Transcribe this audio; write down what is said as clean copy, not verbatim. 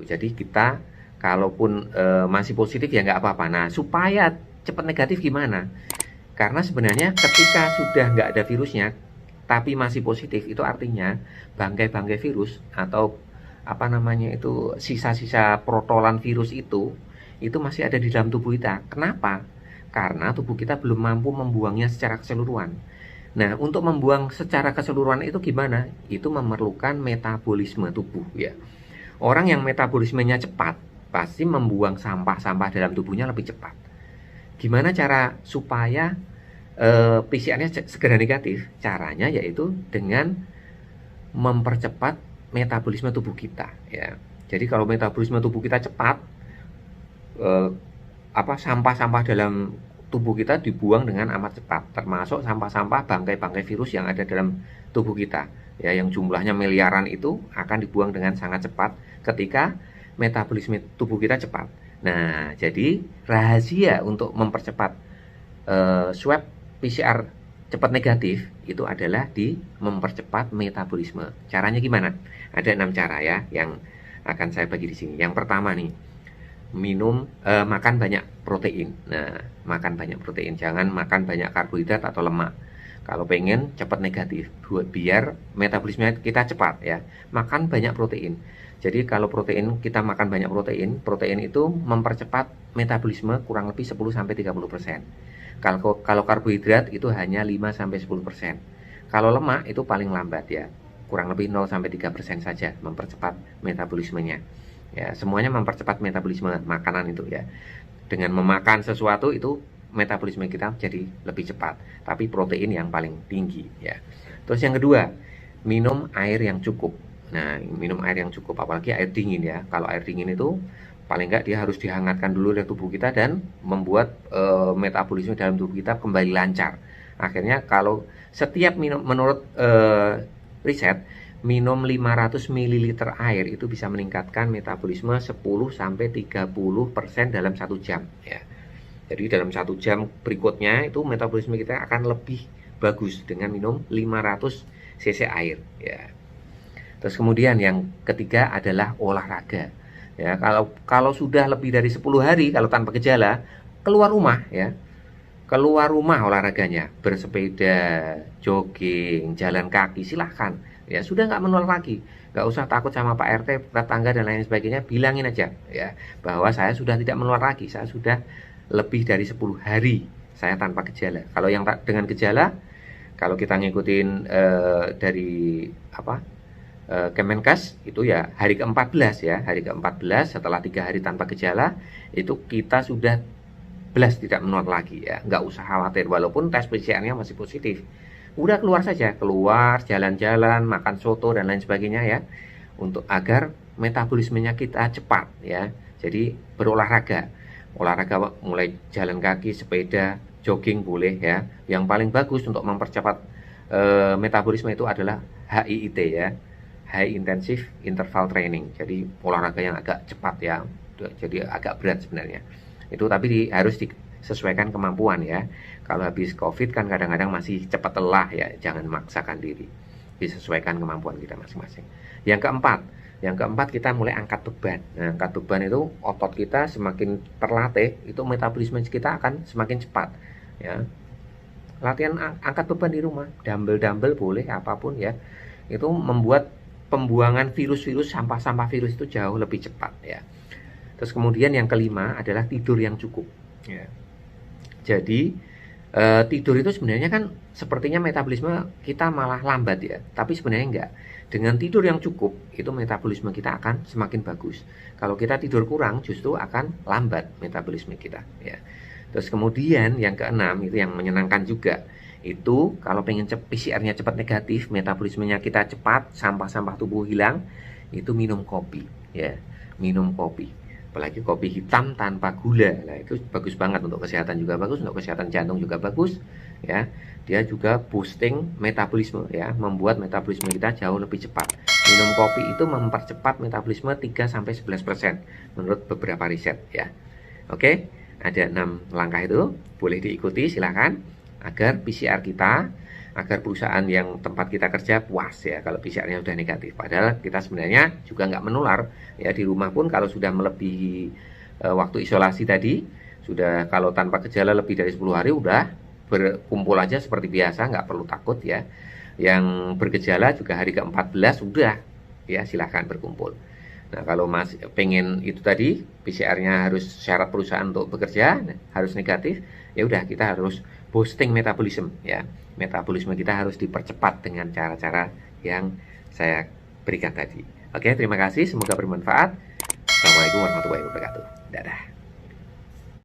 Jadi kita kalaupun masih positif ya nggak apa-apa. Nah, supaya cepat negatif gimana? Karena sebenarnya ketika sudah nggak ada virusnya, tapi masih positif, itu artinya bangkai-bangkai virus atau apa namanya itu sisa-sisa protolan virus itu masih ada di dalam tubuh kita. Kenapa? Karena tubuh kita belum mampu membuangnya secara keseluruhan. Nah, untuk membuang secara keseluruhan itu gimana? Itu memerlukan metabolisme tubuh ya. Orang yang metabolismenya cepat pasti membuang sampah-sampah dalam tubuhnya lebih cepat. Gimana cara supaya PCR-nya segera negatif? Caranya yaitu dengan mempercepat metabolisme tubuh kita ya. Jadi kalau metabolisme tubuh kita cepat, eh, sampah-sampah dalam tubuh kita dibuang dengan amat cepat, termasuk sampah-sampah bangkai-bangkai virus yang ada dalam tubuh kita ya, yang jumlahnya miliaran itu akan dibuang dengan sangat cepat ketika metabolisme tubuh kita cepat. Nah, jadi rahasia untuk mempercepat swab PCR cepat negatif itu adalah di mempercepat metabolisme. Caranya gimana? Ada 6 cara ya yang akan saya bagi di sini. Yang pertama nih, makan banyak protein. Nah, makan banyak protein, jangan makan banyak karbohidrat atau lemak. Kalau pengen cepat negatif, biar metabolisme kita cepat ya, makan banyak protein. Jadi kalau protein, kita makan banyak protein, protein itu mempercepat metabolisme kurang lebih 10-30%. Kalau karbohidrat itu hanya 5-10%. Kalau lemak itu paling lambat ya, kurang lebih 0-3% saja mempercepat metabolismenya. Ya, semuanya mempercepat metabolisme makanan itu ya. Dengan memakan sesuatu itu metabolisme kita jadi lebih cepat, tapi protein yang paling tinggi ya. Terus yang kedua, minum air yang cukup. Nah, minum air yang cukup, apalagi air dingin ya. Kalau air dingin itu paling nggak dia harus dihangatkan dulu oleh tubuh kita dan membuat metabolisme dalam tubuh kita kembali lancar. Akhirnya kalau setiap minum, menurut riset, minum 500 ml air itu bisa meningkatkan metabolisme 10-30% dalam 1 jam ya. Jadi dalam 1 jam berikutnya itu metabolisme kita akan lebih bagus dengan minum 500 cc air ya. Terus kemudian yang ketiga adalah olahraga. Ya, kalau sudah lebih dari 10 hari kalau tanpa gejala, keluar rumah ya. Keluar rumah olahraganya, bersepeda, jogging, jalan kaki, silahkan. Ya, sudah nggak menular lagi. Nggak usah takut sama Pak RT, tetangga dan lain sebagainya, bilangin aja ya bahwa saya sudah tidak menular lagi, saya sudah lebih dari 10 hari saya tanpa gejala. Kalau yang dengan gejala, kalau kita ngikutin dari Kemenkes itu ya hari ke-14 ya, hari ke-14 setelah 3 hari tanpa gejala itu kita sudah belas tidak menular lagi ya, nggak usah khawatir walaupun tes PCR-nya masih positif. Udah keluar saja, keluar jalan-jalan, makan soto dan lain sebagainya ya, untuk agar metabolismenya kita cepat ya. Jadi berolahraga, olahraga mulai jalan kaki, sepeda, jogging boleh ya. Yang paling bagus untuk mempercepat metabolisme itu adalah HIIT ya, High Intensive Interval Training. Jadi olahraga yang agak cepat ya, jadi agak berat sebenarnya. Itu tapi harus disesuaikan kemampuan ya. Kalau habis COVID kan kadang-kadang masih cepat lelah ya, jangan memaksakan diri. Disesuaikan kemampuan kita masing-masing. Yang keempat kita mulai angkat beban. Nah, angkat beban itu otot kita semakin terlatih, itu metabolisme kita akan semakin cepat ya. Latihan angkat beban di rumah, dumbbell boleh, apapun ya. Itu membuat pembuangan virus-virus, sampah-sampah virus itu jauh lebih cepat ya. Terus kemudian yang kelima adalah tidur yang cukup ya. Jadi tidur itu sebenarnya kan sepertinya metabolisme kita malah lambat ya, tapi sebenarnya enggak. Dengan tidur yang cukup itu metabolisme kita akan semakin bagus. Kalau kita tidur kurang justru akan lambat metabolisme kita ya. Terus kemudian yang keenam itu yang menyenangkan juga, itu kalau pengen PCR-nya cepat negatif, metabolismenya kita cepat, sampah-sampah tubuh hilang, itu minum kopi ya. Minum kopi, apalagi kopi hitam tanpa gula. Nah, itu bagus banget, untuk kesehatan juga bagus, untuk kesehatan jantung juga bagus ya. Dia juga boosting metabolisme ya, membuat metabolisme kita jauh lebih cepat. Minum kopi itu mempercepat metabolisme 3-11% menurut beberapa riset ya. Oke, ada 6 langkah itu, boleh diikuti silahkan agar PCR kita agar perusahaan yang tempat kita kerja puas ya kalau PCR-nya sudah negatif. Padahal kita sebenarnya juga nggak menular ya, di rumah pun kalau sudah melebihi waktu isolasi tadi, sudah kalau tanpa gejala lebih dari 10 hari udah berkumpul aja seperti biasa, nggak perlu takut ya. Yang bergejala juga hari ke-14 udah ya, silahkan berkumpul. Nah, kalau Mas pengen itu tadi PCR-nya harus syarat perusahaan untuk bekerja harus negatif, ya udah kita harus boosting metabolisme ya. Metabolisme kita harus dipercepat dengan cara-cara yang saya berikan tadi. Oke, terima kasih, semoga bermanfaat. Assalamualaikum warahmatullahi wabarakatuh. Dadah.